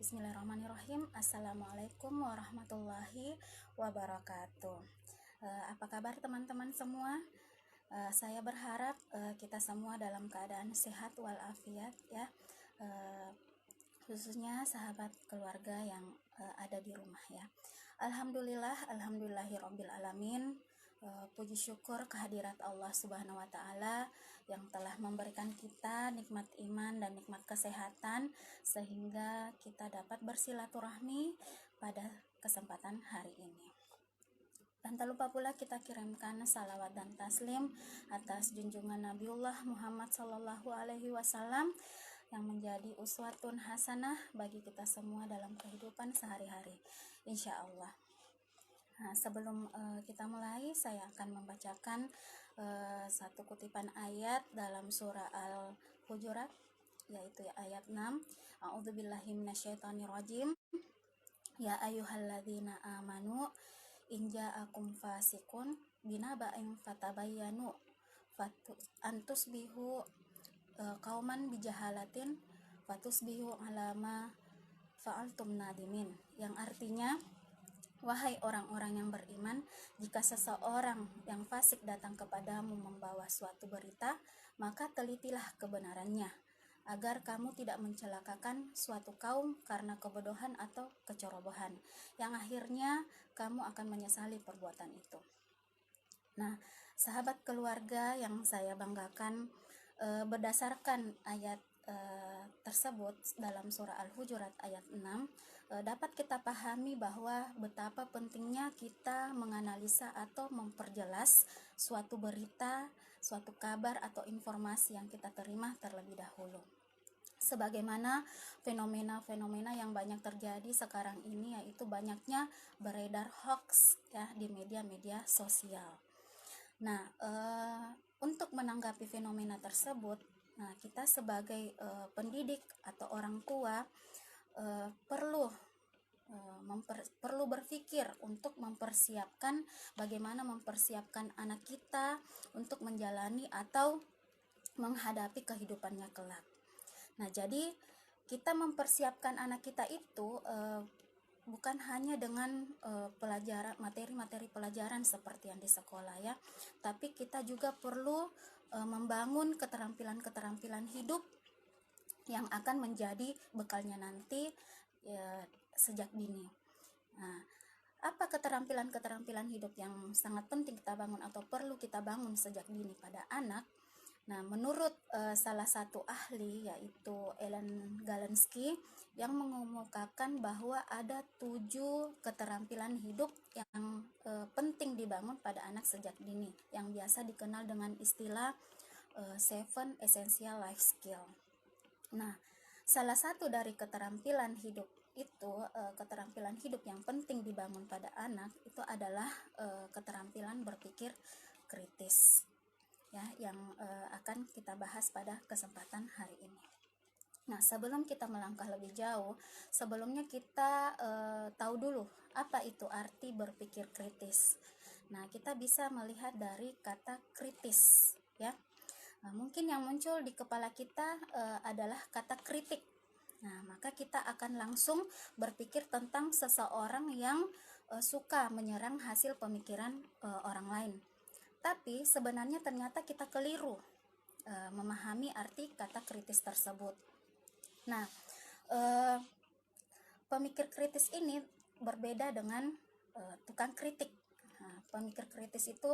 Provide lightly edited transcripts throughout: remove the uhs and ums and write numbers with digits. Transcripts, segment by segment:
Bismillahirrahmanirrahim. Assalamualaikum warahmatullahi wabarakatuh. Apa kabar teman-teman semua? Saya berharap kita semua dalam keadaan sehat walafiat ya. Khususnya sahabat keluarga yang ada di rumah ya. Alhamdulillahirabbil alamin. Puji syukur kehadirat Allah Subhanahu wa taala yang telah memberikan kita nikmat iman dan nikmat kesehatan sehingga kita dapat bersilaturahmi pada kesempatan hari ini. Dan tak lupa pula kita kirimkan salawat dan taslim atas junjungan Nabiullah Muhammad Sallallahu Alaihi Wasallam yang menjadi uswatun hasanah bagi kita semua dalam kehidupan sehari-hari, insya Allah. Nah, sebelum kita mulai, saya akan membacakan satu kutipan ayat dalam surah Al-Hujurat, yaitu ayat 6. A'udzubillahi minasyaitonirrajim. Ya ayyuhalladzina amanu in ja'akum fasiqun binaba'in fatabayyanu antusbihu qauman bijahalatin fatusbihu alama fa'altum nadimin, yang artinya, wahai orang-orang yang beriman, jika seseorang yang fasik datang kepadamu membawa suatu berita, maka telitilah kebenarannya, agar kamu tidak mencelakakan suatu kaum karena kebodohan atau kecerobohan, yang akhirnya kamu akan menyesali perbuatan itu. Nah, sahabat keluarga yang saya banggakan, berdasarkan ayat tersebut dalam surah Al-Hujurat ayat 6, dapat kita pahami bahwa betapa pentingnya kita menganalisa atau memperjelas suatu berita, suatu kabar atau informasi yang kita terima terlebih dahulu. Sebagaimana fenomena-fenomena yang banyak terjadi sekarang ini, yaitu banyaknya beredar hoax ya di media-media sosial. Nah, untuk menanggapi fenomena tersebut, nah, kita sebagai pendidik atau orang tua perlu berpikir untuk mempersiapkan bagaimana mempersiapkan anak kita untuk menjalani atau menghadapi kehidupannya kelak. Nah, jadi kita mempersiapkan anak kita itu bukan hanya dengan pelajaran materi-materi pelajaran seperti yang di sekolah ya, tapi kita juga perlu membangun keterampilan-keterampilan hidup yang akan menjadi bekalnya nanti ya, sejak dini. Nah, apa keterampilan-keterampilan hidup yang sangat penting kita bangun atau perlu kita bangun sejak dini pada anak? Nah, menurut salah satu ahli, yaitu Ellen Galensky, yang mengemukakan bahwa ada 7 keterampilan hidup yang penting dibangun pada anak sejak dini, yang biasa dikenal dengan istilah 7 essential life skill. Nah, salah satu dari keterampilan hidup itu, keterampilan hidup yang penting dibangun pada anak itu adalah keterampilan berpikir kritis ya, yang akan kita bahas pada kesempatan hari ini. Nah, sebelum kita melangkah lebih jauh, sebelumnya kita tahu dulu apa itu arti berpikir kritis. Nah, kita bisa melihat dari kata kritis ya. Nah, mungkin yang muncul di kepala kita adalah kata kritik. Nah, maka kita akan langsung berpikir tentang seseorang yang suka menyerang hasil pemikiran orang lain. Tapi sebenarnya ternyata kita keliru memahami arti kata kritis tersebut. Nah, pemikir kritis ini berbeda dengan tukang kritik. Nah, pemikir kritis itu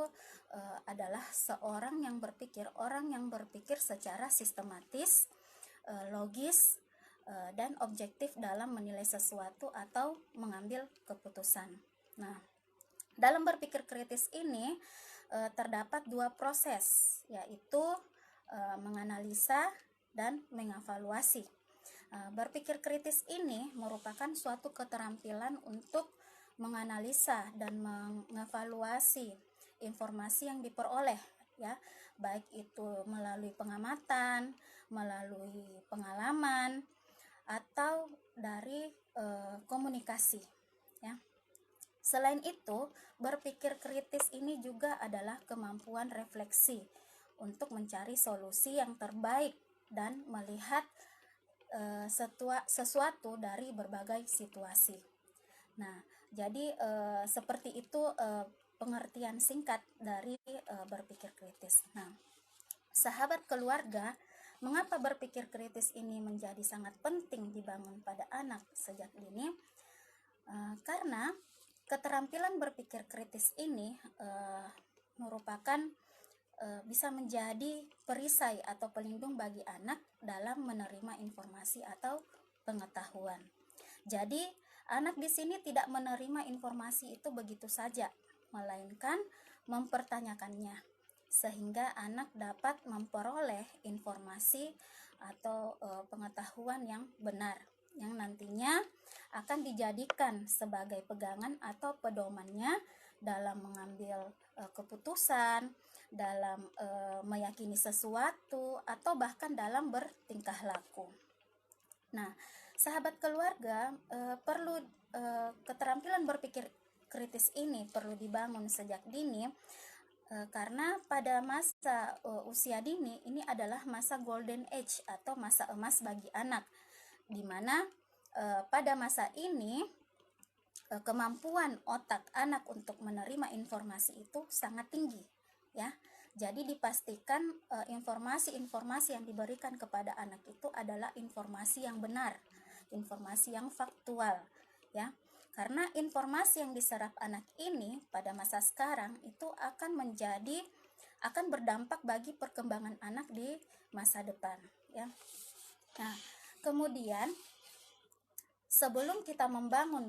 adalah seorang yang berpikir, orang yang berpikir secara sistematis, logis, dan objektif dalam menilai sesuatu atau mengambil keputusan. Nah, dalam berpikir kritis ini terdapat 2 proses, yaitu menganalisa dan mengevaluasi. Berpikir kritis ini merupakan suatu keterampilan untuk menganalisa dan mengevaluasi informasi yang diperoleh ya, baik itu melalui pengamatan, melalui pengalaman, atau dari komunikasi ya. Selain itu, berpikir kritis ini juga adalah kemampuan refleksi untuk mencari solusi yang terbaik dan melihat sesuatu dari berbagai situasi. Nah, jadi seperti itu pengertian singkat dari berpikir kritis. Nah, sahabat keluarga, mengapa berpikir kritis ini menjadi sangat penting dibangun pada anak sejak dini? Karena keterampilan berpikir kritis ini merupakan bisa menjadi perisai atau pelindung bagi anak dalam menerima informasi atau pengetahuan. Jadi, anak di sini tidak menerima informasi itu begitu saja, melainkan mempertanyakannya, sehingga anak dapat memperoleh informasi atau pengetahuan yang benar, yang nantinya akan dijadikan sebagai pegangan atau pedomannya dalam mengambil keputusan, dalam meyakini sesuatu, atau bahkan dalam bertingkah laku. Nah, sahabat keluarga, perlu keterampilan berpikir kritis ini perlu dibangun sejak dini, karena pada masa usia dini ini adalah masa golden age atau masa emas bagi anak, di mana pada masa ini kemampuan otak anak untuk menerima informasi itu sangat tinggi, ya. Jadi dipastikan informasi-informasi yang diberikan kepada anak itu adalah informasi yang benar, informasi yang faktual, ya. Karena informasi yang diserap anak ini pada masa sekarang itu akan berdampak bagi perkembangan anak di masa depan, ya. Nah, kemudian sebelum kita membangun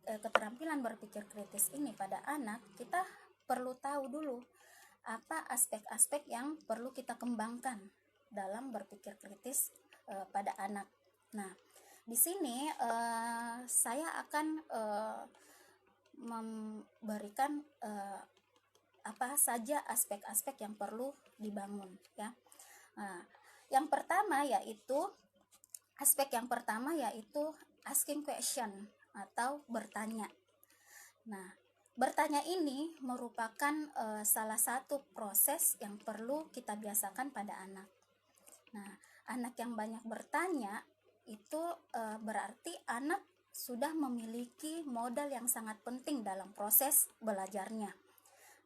keterampilan berpikir kritis ini pada anak, kita perlu tahu dulu apa aspek-aspek yang perlu kita kembangkan dalam berpikir kritis pada anak. Nah, di sini saya akan memberikan apa saja aspek-aspek yang perlu dibangun, ya. Nah, yang pertama yaitu asking question atau bertanya. Nah, bertanya ini merupakan salah satu proses yang perlu kita biasakan pada anak. Nah, anak yang banyak bertanya itu berarti anak sudah memiliki modal yang sangat penting dalam proses belajarnya.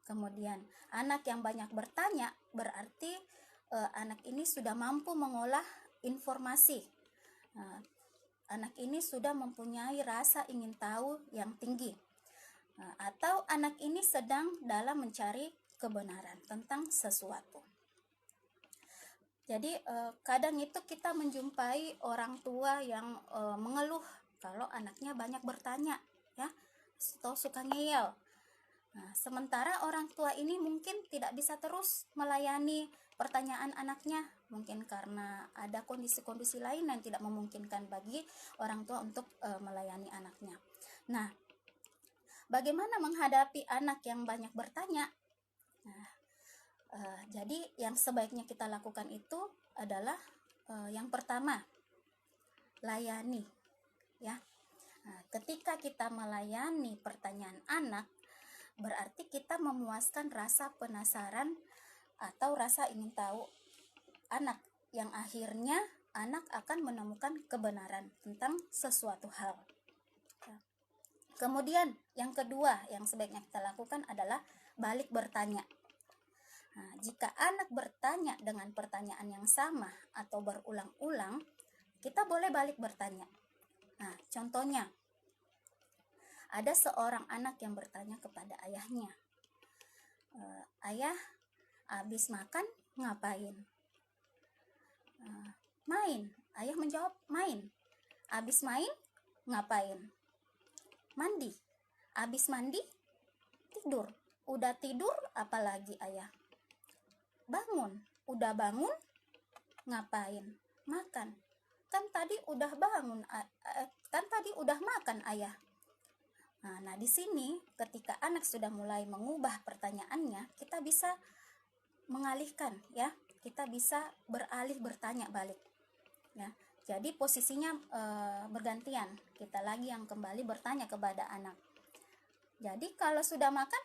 Kemudian, anak yang banyak bertanya berarti anak ini sudah mampu mengolah informasi. Anak ini sudah mempunyai rasa ingin tahu yang tinggi. Atau anak ini sedang dalam mencari kebenaran tentang sesuatu. Jadi kadang itu kita menjumpai orang tua yang mengeluh kalau anaknya banyak bertanya, ya, atau suka ngeyel. Nah, sementara orang tua ini mungkin tidak bisa terus melayani pertanyaan anaknya, mungkin karena ada kondisi-kondisi lain yang tidak memungkinkan bagi orang tua untuk melayani anaknya. Nah, bagaimana menghadapi anak yang banyak bertanya? Nah, jadi yang sebaiknya kita lakukan itu adalah yang pertama, layani, ya. Nah, ketika kita melayani pertanyaan anak, berarti kita memuaskan rasa penasaran atau rasa ingin tahu anak, yang akhirnya anak akan menemukan kebenaran tentang sesuatu hal. Kemudian yang kedua yang sebaiknya kita lakukan adalah balik bertanya. Nah, jika anak bertanya dengan pertanyaan yang sama atau berulang-ulang, kita boleh balik bertanya. Nah, contohnya, ada seorang anak yang bertanya kepada ayahnya, "Ayah, habis makan ngapain?" "Main." Ayah menjawab, "Main." "Habis main ngapain?" "Mandi." "Habis mandi tidur." "Udah tidur apalagi ayah?" "Bangun." "Udah bangun ngapain?" "Makan." Kan tadi udah bangun, kan tadi udah makan ayah." Nah, di sini ketika anak sudah mulai mengubah pertanyaannya, kita bisa mengalihkan, ya. Kita bisa beralih bertanya balik, ya. Jadi posisinya bergantian. Kita lagi yang kembali bertanya kepada anak. Jadi kalau sudah makan,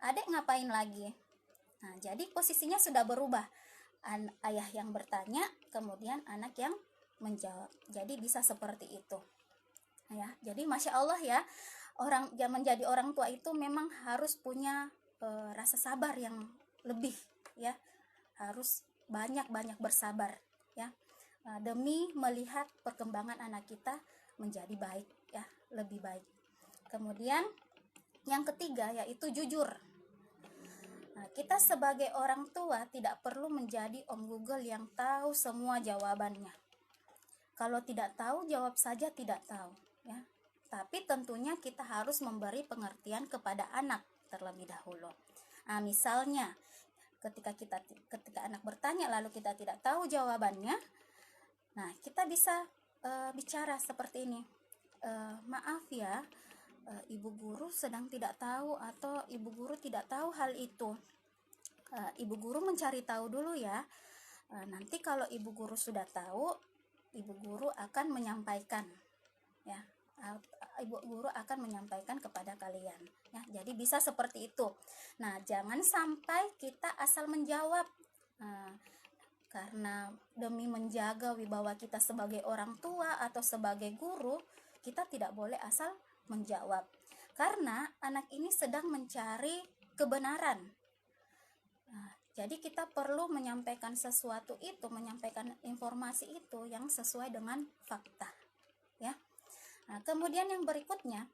adik ngapain lagi? Nah, jadi posisinya sudah berubah. Ayah yang bertanya, kemudian anak yang menjawab. Jadi bisa seperti itu ya. Jadi masya Allah ya, orang menjadi orang tua itu memang harus punya rasa sabar yang lebih ya, harus banyak-banyak bersabar ya, demi melihat perkembangan anak kita menjadi baik ya, lebih baik. Kemudian yang ketiga yaitu jujur. Nah, kita sebagai orang tua tidak perlu menjadi Om Google yang tahu semua jawabannya. Kalau tidak tahu, jawab saja tidak tahu ya. Tapi tentunya kita harus memberi pengertian kepada anak terlebih dahulu. Nah, misalnya ketika anak bertanya lalu kita tidak tahu jawabannya, nah kita bisa bicara seperti ini. Maaf ya, ibu guru sedang tidak tahu atau ibu guru tidak tahu hal itu. Ibu guru mencari tahu dulu ya. Nanti kalau ibu guru sudah tahu, ibu guru akan menyampaikan ya. Ibu guru akan menyampaikan kepada kalian ya. Jadi bisa seperti itu. Nah, jangan sampai kita asal menjawab. Karena demi menjaga wibawa kita sebagai orang tua atau sebagai guru, kita tidak boleh asal menjawab. Karena anak ini sedang mencari kebenaran. Jadi kita perlu menyampaikan sesuatu itu, menyampaikan informasi itu yang sesuai dengan fakta ya. Nah, kemudian yang berikutnya,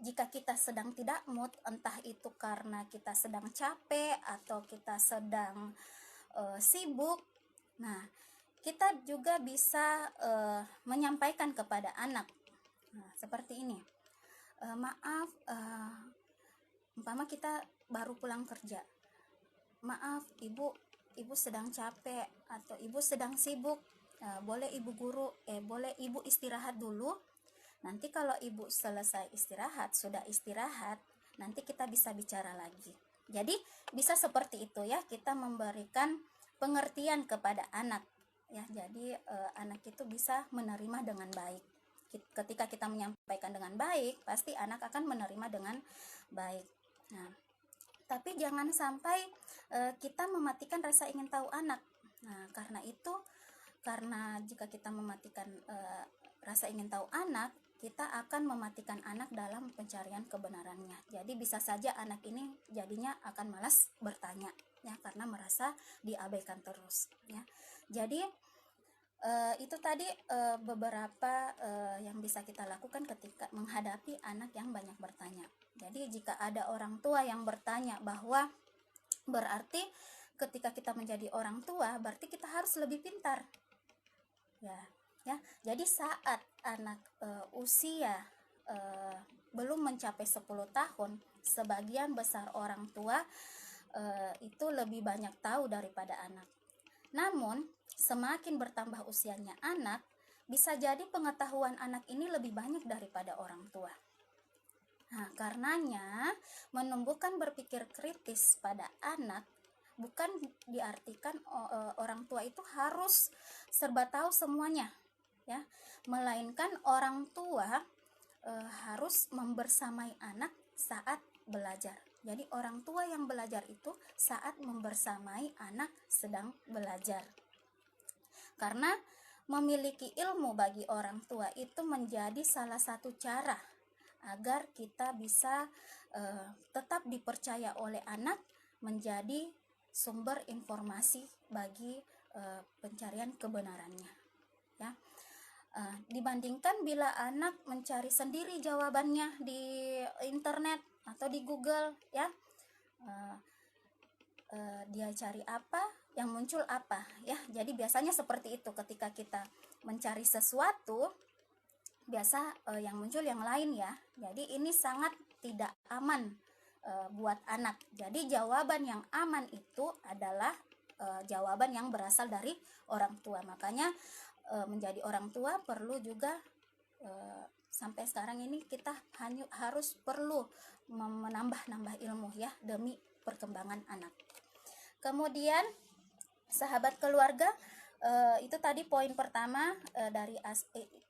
jika kita sedang tidak mood, entah itu karena kita sedang capek atau kita sedang sibuk, nah kita juga bisa menyampaikan kepada anak seperti ini. Maaf, umpama kita baru pulang kerja, maaf ibu sedang capek atau ibu sedang sibuk, boleh ibu istirahat dulu. Nanti kalau ibu selesai istirahat, sudah istirahat, nanti kita bisa bicara lagi. Jadi bisa seperti itu ya, kita memberikan pengertian kepada anak ya. Jadi anak itu bisa menerima dengan baik. Ketika kita menyampaikan dengan baik, pasti anak akan menerima dengan baik. Nah, tapi jangan sampai kita mematikan rasa ingin tahu anak. Nah, karena jika kita mematikan rasa ingin tahu anak, kita akan mematikan anak dalam pencarian kebenarannya. Jadi bisa saja anak ini jadinya akan malas bertanya ya, karena merasa diabaikan terus ya. Jadi itu tadi beberapa yang bisa kita lakukan ketika menghadapi anak yang banyak bertanya. Jadi jika ada orang tua yang bertanya, bahwa berarti ketika kita menjadi orang tua berarti kita harus lebih pintar ya. Jadi saat anak usia belum mencapai 10 tahun, sebagian besar orang tua itu lebih banyak tahu daripada anak. Namun semakin bertambah usianya anak, bisa jadi pengetahuan anak ini lebih banyak daripada orang tua. Nah, karenanya menumbuhkan berpikir kritis pada anak bukan diartikan orang tua itu harus serba tahu semuanya ya, melainkan orang tua harus membersamai anak saat belajar. Jadi orang tua yang belajar itu saat membersamai anak sedang belajar. Karena memiliki ilmu bagi orang tua itu menjadi salah satu cara agar kita bisa tetap dipercaya oleh anak menjadi sumber informasi bagi pencarian kebenarannya ya. Dibandingkan bila anak mencari sendiri jawabannya di internet atau di Google ya, dia cari apa, yang muncul apa ya. Jadi biasanya seperti itu, ketika kita mencari sesuatu biasa yang muncul yang lain ya. Jadi ini sangat tidak aman buat anak. Jadi jawaban yang aman itu adalah jawaban yang berasal dari orang tua. Makanya menjadi orang tua perlu juga sampai sekarang ini kita harus perlu menambah ilmu ya, demi perkembangan anak. Kemudian sahabat keluarga, itu tadi poin pertama dari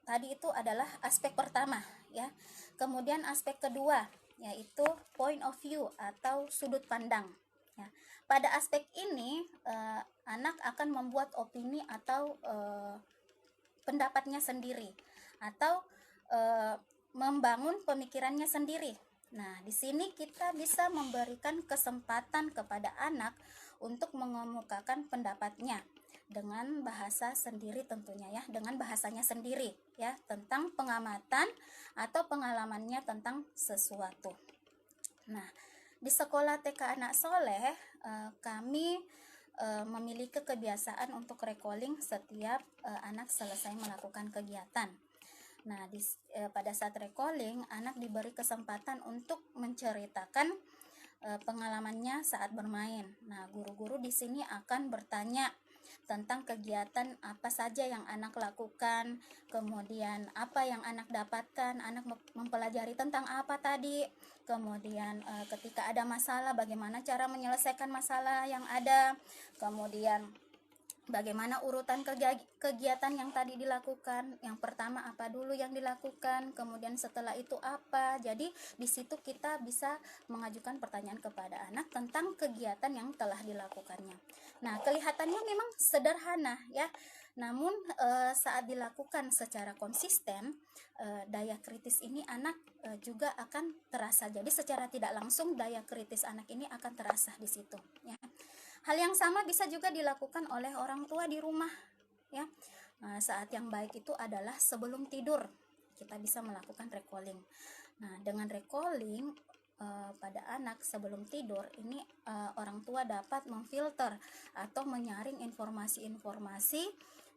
tadi itu adalah aspek pertama ya. Kemudian aspek kedua yaitu point of view atau sudut pandang ya. Pada aspek ini anak akan membuat opini atau pendapatnya sendiri atau membangun pemikirannya sendiri. Nah, di sini kita bisa memberikan kesempatan kepada anak untuk mengemukakan pendapatnya dengan bahasa sendiri tentunya ya, dengan bahasanya sendiri ya, tentang pengamatan atau pengalamannya tentang sesuatu. Nah, di sekolah TK Anak Soleh kami memiliki kebiasaan untuk recalling setiap anak selesai melakukan kegiatan. Nah, pada saat recalling, anak diberi kesempatan untuk menceritakan pengalamannya saat bermain. Nah, guru-guru di sini akan bertanya tentang kegiatan apa saja yang anak lakukan, kemudian apa yang anak dapatkan, anak mempelajari tentang apa tadi, kemudian ketika ada masalah bagaimana cara menyelesaikan masalah yang ada, kemudian bagaimana urutan kegiatan yang tadi dilakukan. Yang pertama apa dulu yang dilakukan, kemudian setelah itu apa. Jadi di situ kita bisa mengajukan pertanyaan kepada anak tentang kegiatan yang telah dilakukannya. Nah, kelihatannya memang sederhana ya. Namun saat dilakukan secara konsisten, daya kritis ini anak juga akan terasa. Jadi secara tidak langsung daya kritis anak ini akan terasa di situ ya. Hal yang sama bisa juga dilakukan oleh orang tua di rumah ya. Nah, saat yang baik itu adalah sebelum tidur. Kita bisa melakukan recalling. Nah, dengan recalling pada anak sebelum tidur ini orang tua dapat memfilter atau menyaring informasi-informasi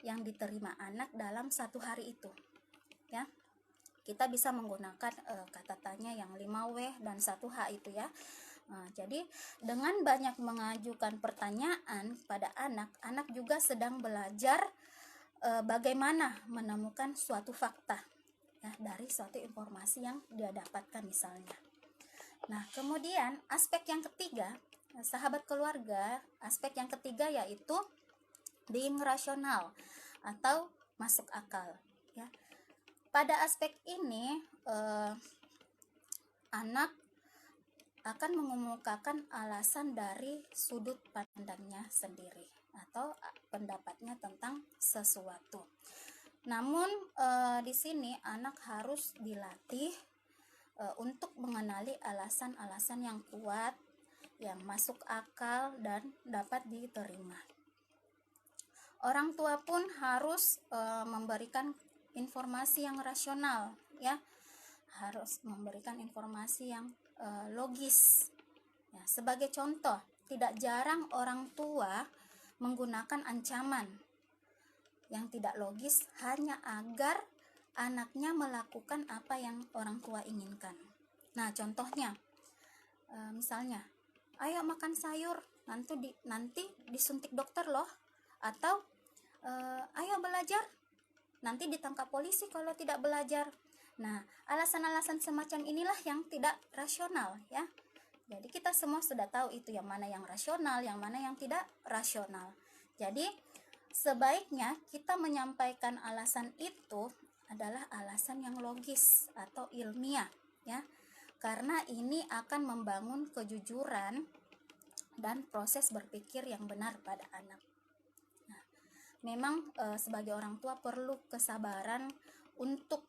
yang diterima anak dalam satu hari itu. Ya. Kita bisa menggunakan kata tanya yang 5W dan 1H itu ya. Nah, jadi dengan banyak mengajukan pertanyaan pada anak, anak juga sedang belajar bagaimana menemukan suatu fakta ya, dari suatu informasi yang dia dapatkan misalnya. Nah, kemudian aspek yang ketiga, sahabat keluarga, aspek yang ketiga yaitu being rasional atau masuk akal ya. Pada aspek ini anak akan mengemukakan alasan dari sudut pandangnya sendiri atau pendapatnya tentang sesuatu. Namun di sini anak harus dilatih untuk mengenali alasan-alasan yang kuat, yang masuk akal dan dapat diterima. Orang tua pun harus memberikan informasi yang rasional ya, harus memberikan informasi yang logis ya. Sebagai contoh, tidak jarang orang tua menggunakan ancaman yang tidak logis hanya agar anaknya melakukan apa yang orang tua inginkan. Nah, contohnya misalnya, ayo makan sayur, nanti disuntik dokter loh, atau ayo belajar, nanti ditangkap polisi kalau tidak belajar. Nah, alasan-alasan semacam inilah yang tidak rasional ya. Jadi kita semua sudah tahu itu yang mana yang rasional, yang mana yang tidak rasional. Jadi sebaiknya kita menyampaikan alasan itu adalah alasan yang logis atau ilmiah ya. Karena ini akan membangun kejujuran dan proses berpikir yang benar pada anak. Nah, memang sebagai orang tua perlu kesabaran untuk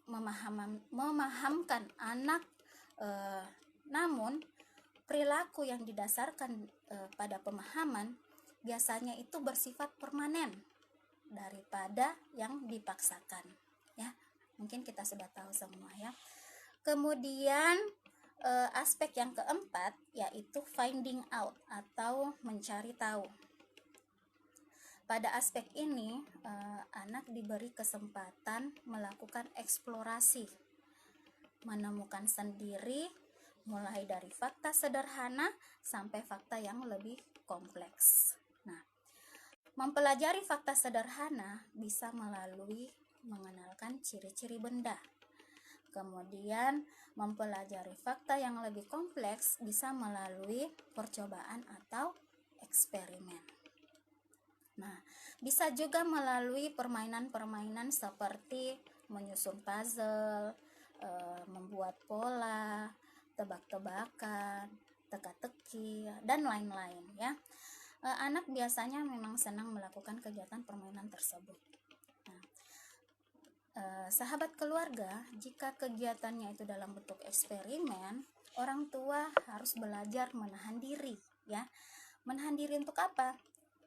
memahamkan anak, namun perilaku yang didasarkan pada pemahaman biasanya itu bersifat permanen daripada yang dipaksakan ya. Mungkin kita sudah tahu semua ya. Kemudian aspek yang keempat yaitu finding out atau mencari tahu. Pada aspek ini, anak diberi kesempatan melakukan eksplorasi, menemukan sendiri, mulai dari fakta sederhana sampai fakta yang lebih kompleks. Nah, mempelajari fakta sederhana bisa melalui mengenalkan ciri-ciri benda. Kemudian, mempelajari fakta yang lebih kompleks bisa melalui percobaan atau eksperimen. Nah, bisa juga melalui permainan-permainan seperti menyusun puzzle, membuat pola, tebak-tebakan, teka-teki, dan lain-lain ya. Anak biasanya memang senang melakukan kegiatan permainan tersebut. Nah, sahabat keluarga, jika kegiatannya itu dalam bentuk eksperimen, orang tua harus belajar menahan diri, ya. Menahan diri untuk apa?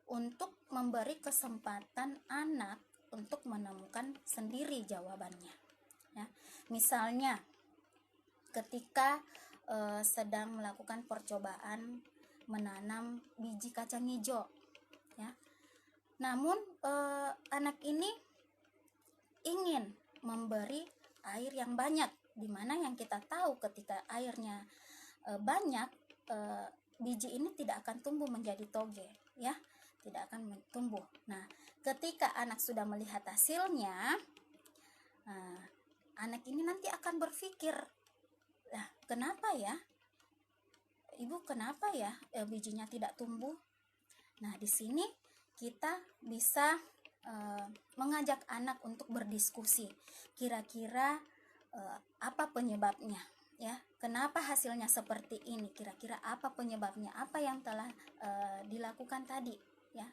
Untuk memberi kesempatan anak untuk menemukan sendiri jawabannya, ya. Misalnya ketika sedang melakukan percobaan menanam biji kacang hijau, ya. Namun anak ini ingin memberi air yang banyak, dimana yang kita tahu ketika airnya banyak, biji ini tidak akan tumbuh menjadi toge, ya, tidak akan tumbuh. Nah, ketika anak sudah melihat hasilnya, anak ini nanti akan berpikir, lah kenapa ya ibu, kenapa ya bijinya tidak tumbuh? Nah, di sini kita bisa mengajak anak untuk berdiskusi, kira-kira apa penyebabnya, ya, kenapa hasilnya seperti ini, kira-kira apa penyebabnya, apa yang telah dilakukan tadi, ya.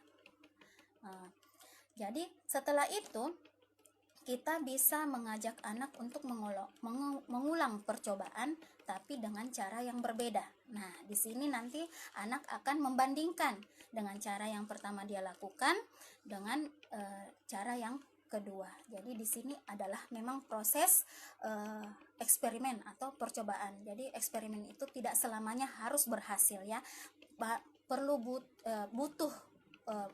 Jadi setelah itu kita bisa mengajak anak untuk mengulang percobaan, tapi dengan cara yang berbeda. Nah, di sini nanti anak akan membandingkan dengan cara yang pertama dia lakukan dengan cara yang kedua. Jadi di sini adalah memang proses eksperimen atau percobaan. Jadi eksperimen itu tidak selamanya harus berhasil, ya. Perlu butuh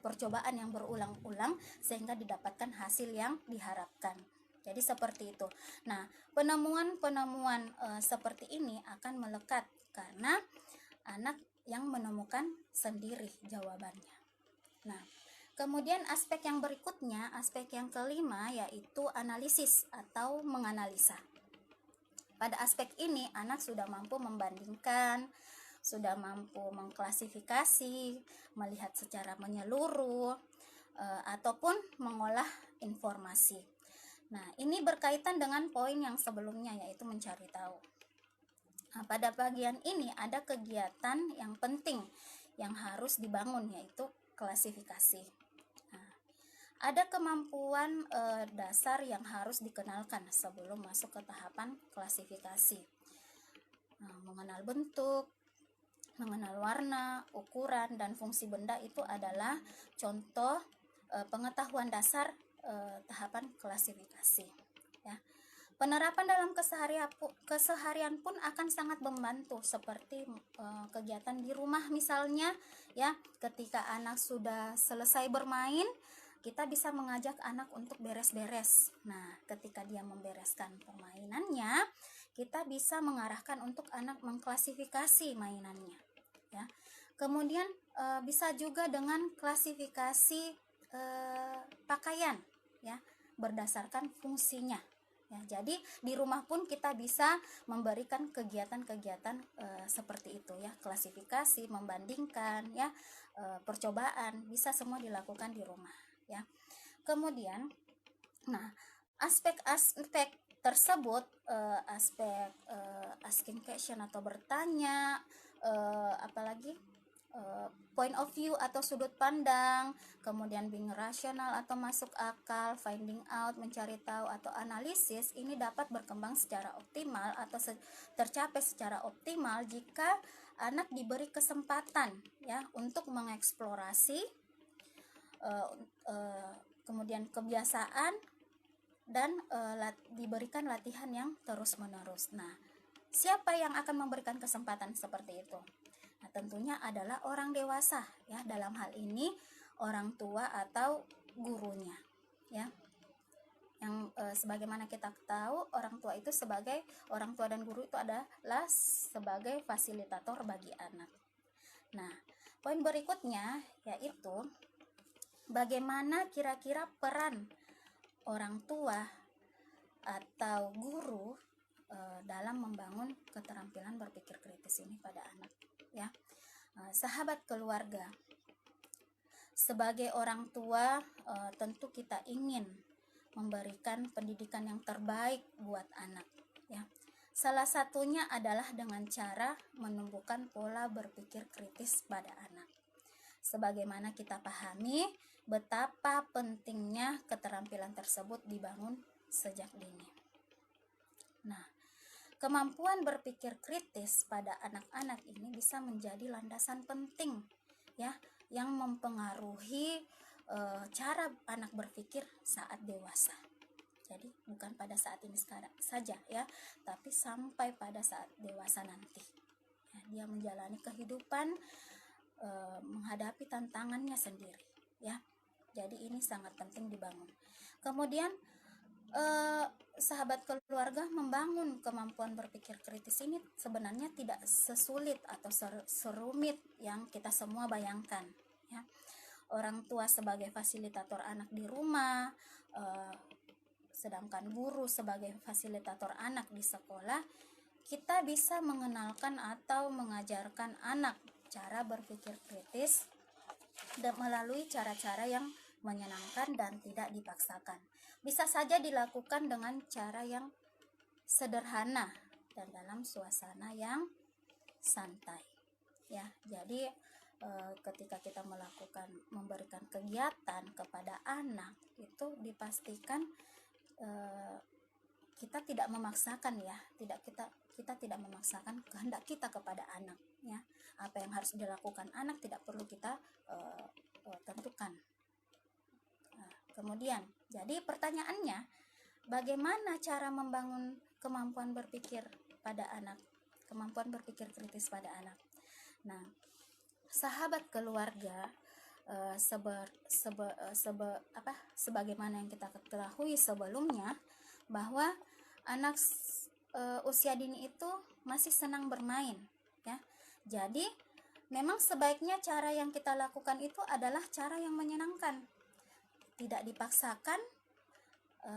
percobaan yang berulang-ulang sehingga didapatkan hasil yang diharapkan. Jadi seperti itu. Nah, penemuan-penemuan seperti ini akan melekat karena anak yang menemukan sendiri jawabannya. Nah, kemudian aspek yang berikutnya, aspek yang kelima, yaitu analisis atau menganalisa. Pada aspek ini anak sudah mampu membandingkan, sudah mampu mengklasifikasi, melihat secara menyeluruh, ataupun mengolah informasi. Nah, ini berkaitan dengan poin yang sebelumnya, yaitu mencari tahu. Nah, pada bagian ini ada kegiatan yang penting yang harus dibangun, yaitu klasifikasi. Nah, ada kemampuan dasar yang harus dikenalkan sebelum masuk ke tahapan klasifikasi. Nah, mengenal bentuk, mengenal warna, ukuran, dan fungsi benda itu adalah contoh pengetahuan dasar tahapan klasifikasi, ya. Penerapan dalam keseharian pun akan sangat membantu, seperti kegiatan di rumah misalnya, ya. Ketika anak sudah selesai bermain, kita bisa mengajak anak untuk beres-beres. Nah, ketika dia membereskan permainannya, kita bisa mengarahkan untuk anak mengklasifikasi mainannya, ya. Kemudian bisa juga dengan klasifikasi pakaian, ya, berdasarkan fungsinya, ya. Jadi di rumah pun kita bisa memberikan kegiatan-kegiatan seperti itu, ya, klasifikasi, membandingkan, ya, percobaan, bisa semua dilakukan di rumah, ya. Kemudian, nah, aspek-aspek tersebut, aspek asking question atau bertanya, apalagi point of view atau sudut pandang, kemudian being rasional atau masuk akal, finding out, mencari tahu, atau analisis, ini dapat berkembang secara optimal atau tercapai secara optimal jika anak diberi kesempatan, ya, untuk mengeksplorasi, kemudian kebiasaan, dan diberikan latihan yang terus-menerus. Nah, siapa yang akan memberikan kesempatan seperti itu? Nah, tentunya adalah orang dewasa, ya, dalam hal ini orang tua atau gurunya, ya. Yang sebagaimana kita tahu, orang tua dan guru itu adalah sebagai fasilitator bagi anak. Nah, poin berikutnya yaitu bagaimana kira-kira peran orang tua atau guru dalam membangun keterampilan berpikir kritis ini pada anak, ya. Sahabat keluarga, sebagai orang tua tentu kita ingin memberikan pendidikan yang terbaik buat anak, ya. Salah satunya adalah dengan cara menumbuhkan pola berpikir kritis pada anak. Sebagaimana kita pahami betapa pentingnya keterampilan tersebut dibangun sejak dini. Nah, kemampuan berpikir kritis pada anak-anak ini bisa menjadi landasan penting ya yang mempengaruhi cara anak berpikir saat dewasa. Jadi bukan pada saat ini sekarang saja ya, tapi sampai pada saat dewasa nanti. Ya, dia menjalani kehidupan menghadapi tantangannya sendiri ya. Jadi ini sangat penting dibangun. Kemudian sahabat keluarga, membangun kemampuan berpikir kritis ini sebenarnya tidak sesulit atau serumit yang kita semua bayangkan ya. Orang tua sebagai fasilitator anak di rumah, sedangkan guru sebagai fasilitator anak di sekolah, kita bisa mengenalkan atau mengajarkan anak cara berpikir kritis dan melalui cara-cara yang menyenangkan dan tidak dipaksakan. Bisa saja dilakukan dengan cara yang sederhana dan dalam suasana yang santai ya. Jadi ketika kita memberikan kegiatan kepada anak, itu dipastikan kita tidak memaksakan ya, kita tidak memaksakan kehendak kita kepada anak ya. Apa yang harus dilakukan anak tidak perlu kita tentukan. Nah, kemudian jadi pertanyaannya, bagaimana cara membangun kemampuan berpikir pada anak, kemampuan berpikir kritis pada anak? Nah, sahabat keluarga, sebagaimana yang kita ketahui sebelumnya, bahwa anak usia dini itu masih senang bermain ya. Jadi memang sebaiknya cara yang kita lakukan itu adalah cara yang menyenangkan, tidak dipaksakan,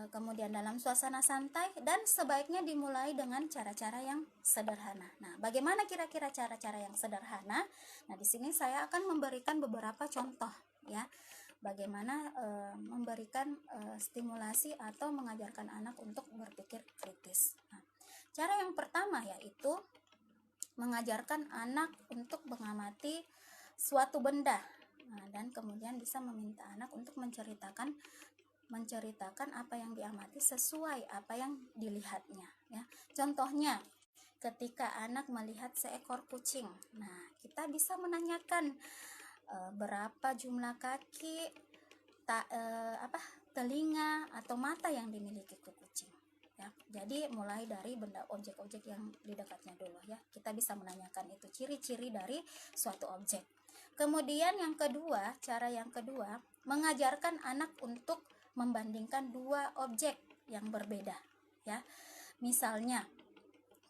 kemudian dalam suasana santai, dan sebaiknya dimulai dengan cara-cara yang sederhana. Nah, bagaimana kira-kira cara-cara yang sederhana? Nah, di sini saya akan memberikan beberapa contoh ya, bagaimana memberikan stimulasi atau mengajarkan anak untuk berpikir kritis. Nah, cara yang pertama yaitu mengajarkan anak untuk mengamati suatu benda. Nah, dan kemudian bisa meminta anak untuk menceritakan apa yang diamati sesuai apa yang dilihatnya ya. Contohnya, ketika anak melihat seekor kucing, nah kita bisa menanyakan berapa jumlah kaki, telinga atau mata yang dimiliki kucing ya. Jadi mulai dari benda objek-objek yang di dekatnya dulu ya. Kita bisa menanyakan itu ciri-ciri dari suatu objek. Kemudian yang kedua, cara yang kedua, mengajarkan anak untuk membandingkan dua objek yang berbeda ya. Misalnya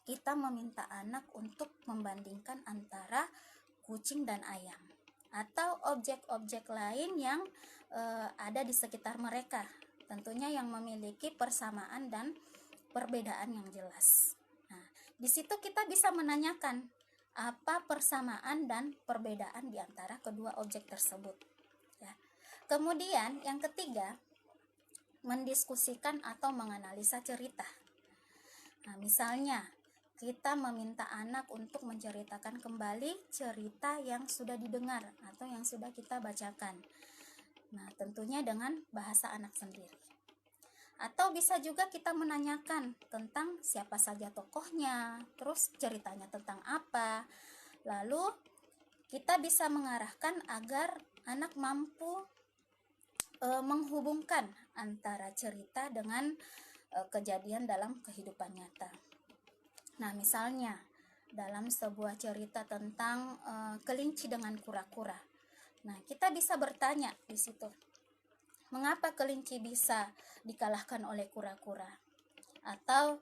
kita meminta anak untuk membandingkan antara kucing dan ayam atau objek-objek lain yang ada di sekitar mereka, tentunya yang memiliki persamaan dan perbedaan yang jelas. Nah, di situ kita bisa menanyakan apa persamaan dan perbedaan di antara kedua objek tersebut ya. Kemudian yang ketiga, mendiskusikan atau menganalisa cerita. Nah, misalnya kita meminta anak untuk menceritakan kembali cerita yang sudah didengar atau yang sudah kita bacakan. Nah, tentunya dengan bahasa anak sendiri. Atau bisa juga kita menanyakan tentang siapa saja tokohnya, terus ceritanya tentang apa. Lalu kita bisa mengarahkan agar anak mampu menghubungkan antara cerita dengan kejadian dalam kehidupan nyata. Nah, misalnya dalam sebuah cerita tentang kelinci dengan kura-kura. Nah, kita bisa bertanya di situ, mengapa kelinci bisa dikalahkan oleh kura-kura? Atau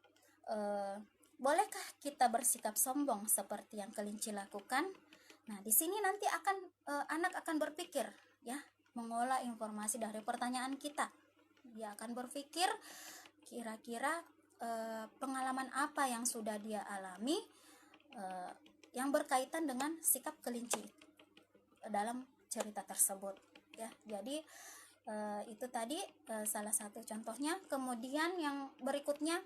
bolehkah kita bersikap sombong seperti yang kelinci lakukan? Nah, di sini nanti anak akan berpikir ya, mengolah informasi dari pertanyaan kita. Dia akan berpikir kira-kira pengalaman apa yang sudah dia alami yang berkaitan dengan sikap kelinci dalam cerita tersebut ya. Jadi itu tadi salah satu contohnya. Kemudian yang berikutnya,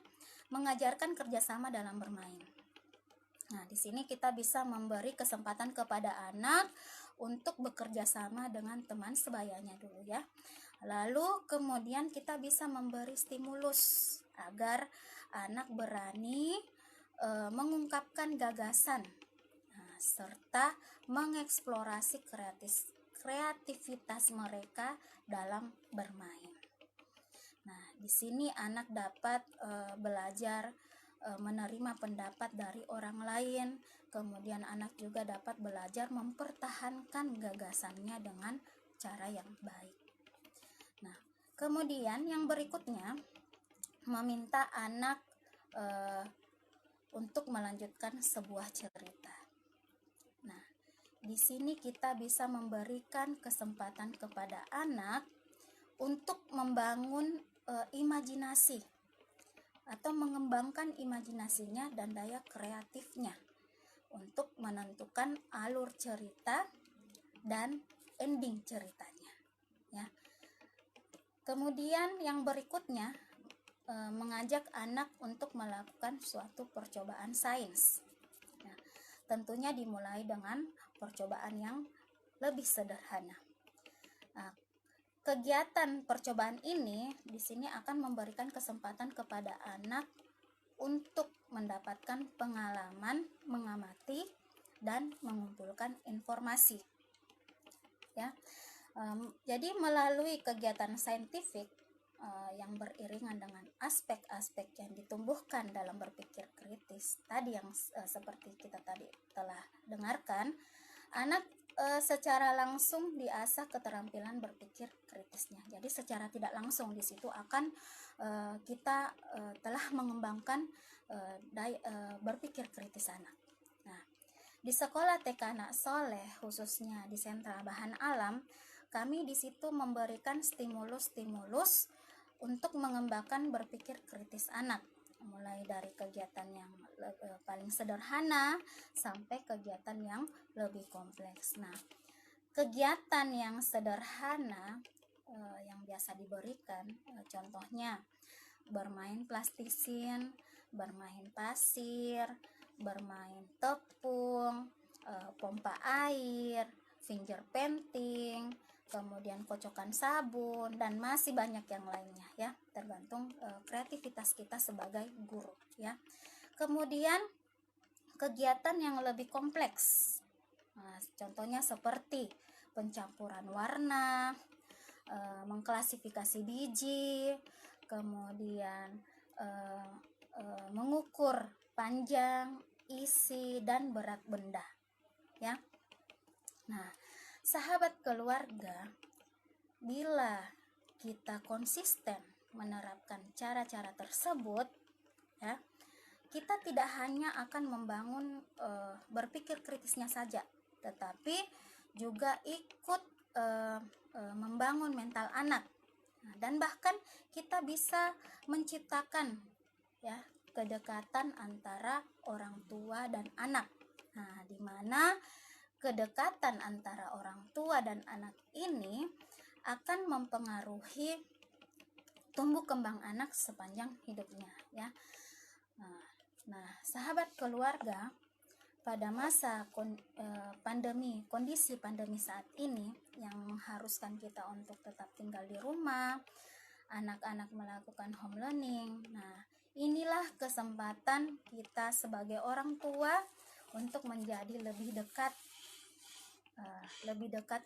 mengajarkan kerjasama dalam bermain. Nah, di sini kita bisa memberi kesempatan kepada anak untuk bekerja sama dengan teman sebayanya dulu ya. Lalu kemudian kita bisa memberi stimulus agar anak berani mengungkapkan gagasan, serta mengeksplorasi kreativitas mereka dalam bermain. Nah, di sini anak dapat belajar menerima pendapat dari orang lain, kemudian anak juga dapat belajar mempertahankan gagasannya dengan cara yang baik. Nah, kemudian yang berikutnya meminta anak untuk melanjutkan sebuah cerita. Nah, di sini kita bisa memberikan kesempatan kepada anak untuk membangun imajinasi atau mengembangkan imajinasinya dan daya kreatifnya untuk menentukan alur cerita dan ending ceritanya, ya. Kemudian yang berikutnya mengajak anak untuk melakukan suatu percobaan sains. Nah, tentunya dimulai dengan percobaan yang lebih sederhana. Nah, kegiatan percobaan ini di sini akan memberikan kesempatan kepada anak untuk mendapatkan pengalaman mengamati dan mengumpulkan informasi. Ya, jadi melalui kegiatan saintifik yang beriringan dengan aspek-aspek yang ditumbuhkan dalam berpikir kritis tadi yang seperti kita tadi telah dengarkan, anak secara langsung diasah keterampilan berpikir kritisnya. Jadi secara tidak langsung di situ akan kita telah mengembangkan berpikir kritis anak. Nah, di sekolah TK Anak Soleh, khususnya di sentra bahan alam, kami di situ memberikan stimulus-stimulus untuk mengembangkan berpikir kritis anak, mulai dari kegiatan yang paling sederhana sampai kegiatan yang lebih kompleks. Nah, kegiatan yang sederhana yang biasa diberikan, contohnya bermain plastisin, bermain pasir, bermain tepung, pompa air, finger painting, kemudian kocokan sabun, dan masih banyak yang lainnya, ya, tergantung kreativitas kita sebagai guru, ya. Kemudian kegiatan yang lebih kompleks, contohnya seperti pencampuran warna, mengklasifikasi biji, kemudian mengukur panjang, isi, dan berat benda, ya. Nah, sahabat keluarga, bila kita konsisten menerapkan cara-cara tersebut, ya, kita tidak hanya akan membangun berpikir kritisnya saja, tetapi juga ikut membangun mental anak. Nah, dan bahkan kita bisa menciptakan, ya, kedekatan antara orang tua dan anak. Nah, di mana kedekatan antara orang tua dan anak ini akan mempengaruhi tumbuh kembang anak sepanjang hidupnya, ya. Nah, sahabat keluarga, pada masa kondisi pandemi saat ini yang mengharuskan kita untuk tetap tinggal di rumah, anak-anak melakukan home learning. Nah, inilah kesempatan kita sebagai orang tua untuk menjadi lebih dekat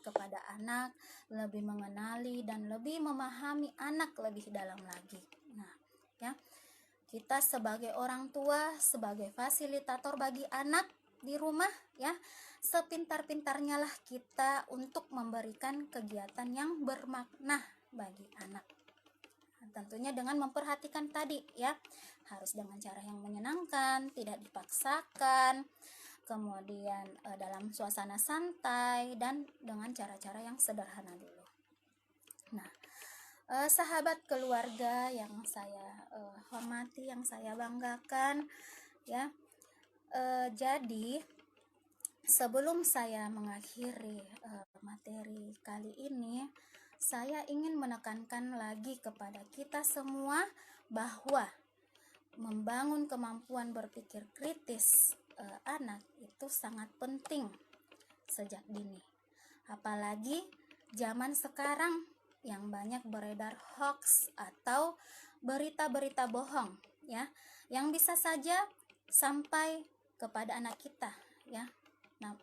kepada anak, lebih mengenali dan lebih memahami anak lebih dalam lagi. Nah, ya, kita sebagai orang tua, sebagai fasilitator bagi anak di rumah, ya, sepintar-pintarnya lah kita untuk memberikan kegiatan yang bermakna bagi anak. Nah, tentunya dengan memperhatikan tadi, ya, harus dengan cara yang menyenangkan, tidak dipaksakan, kemudian dalam suasana santai, dan dengan cara-cara yang sederhana dulu. Nah, sahabat keluarga yang saya hormati, yang saya banggakan, ya, jadi sebelum saya mengakhiri materi kali ini, saya ingin menekankan lagi kepada kita semua bahwa membangun kemampuan berpikir kritis anak itu sangat penting sejak dini. Apalagi zaman sekarang yang banyak beredar hoax atau berita-berita bohong ya, yang bisa saja sampai kepada anak kita ya. Nah,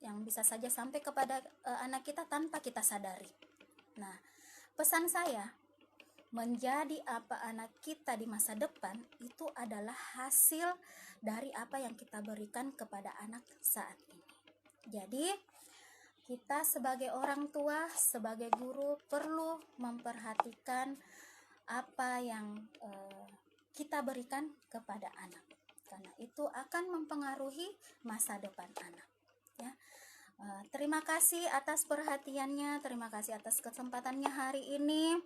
yang bisa saja sampai kepada anak kita tanpa kita sadari. Nah, pesan saya, menjadi apa anak kita di masa depan itu adalah hasil dari apa yang kita berikan kepada anak saat ini. Jadi, kita sebagai orang tua, sebagai guru perlu memperhatikan apa yang kita berikan kepada anak, karena itu akan mempengaruhi masa depan anak ya. Terima kasih atas perhatiannya, terima kasih atas kesempatannya hari ini.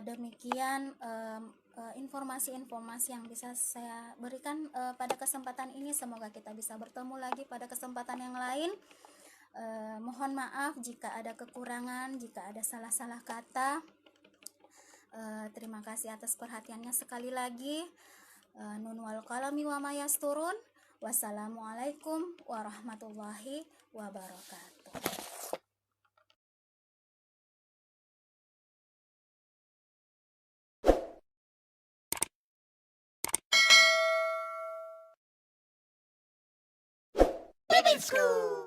Demikian informasi-informasi yang bisa saya berikan pada kesempatan ini. Semoga kita bisa bertemu lagi pada kesempatan yang lain. Mohon maaf jika ada kekurangan, jika ada salah-salah kata. Terima kasih atas perhatiannya sekali lagi. Nun wal qalami wa ma yasturun. Wassalamualaikum warahmatullahi wabarakatuh. Baby School.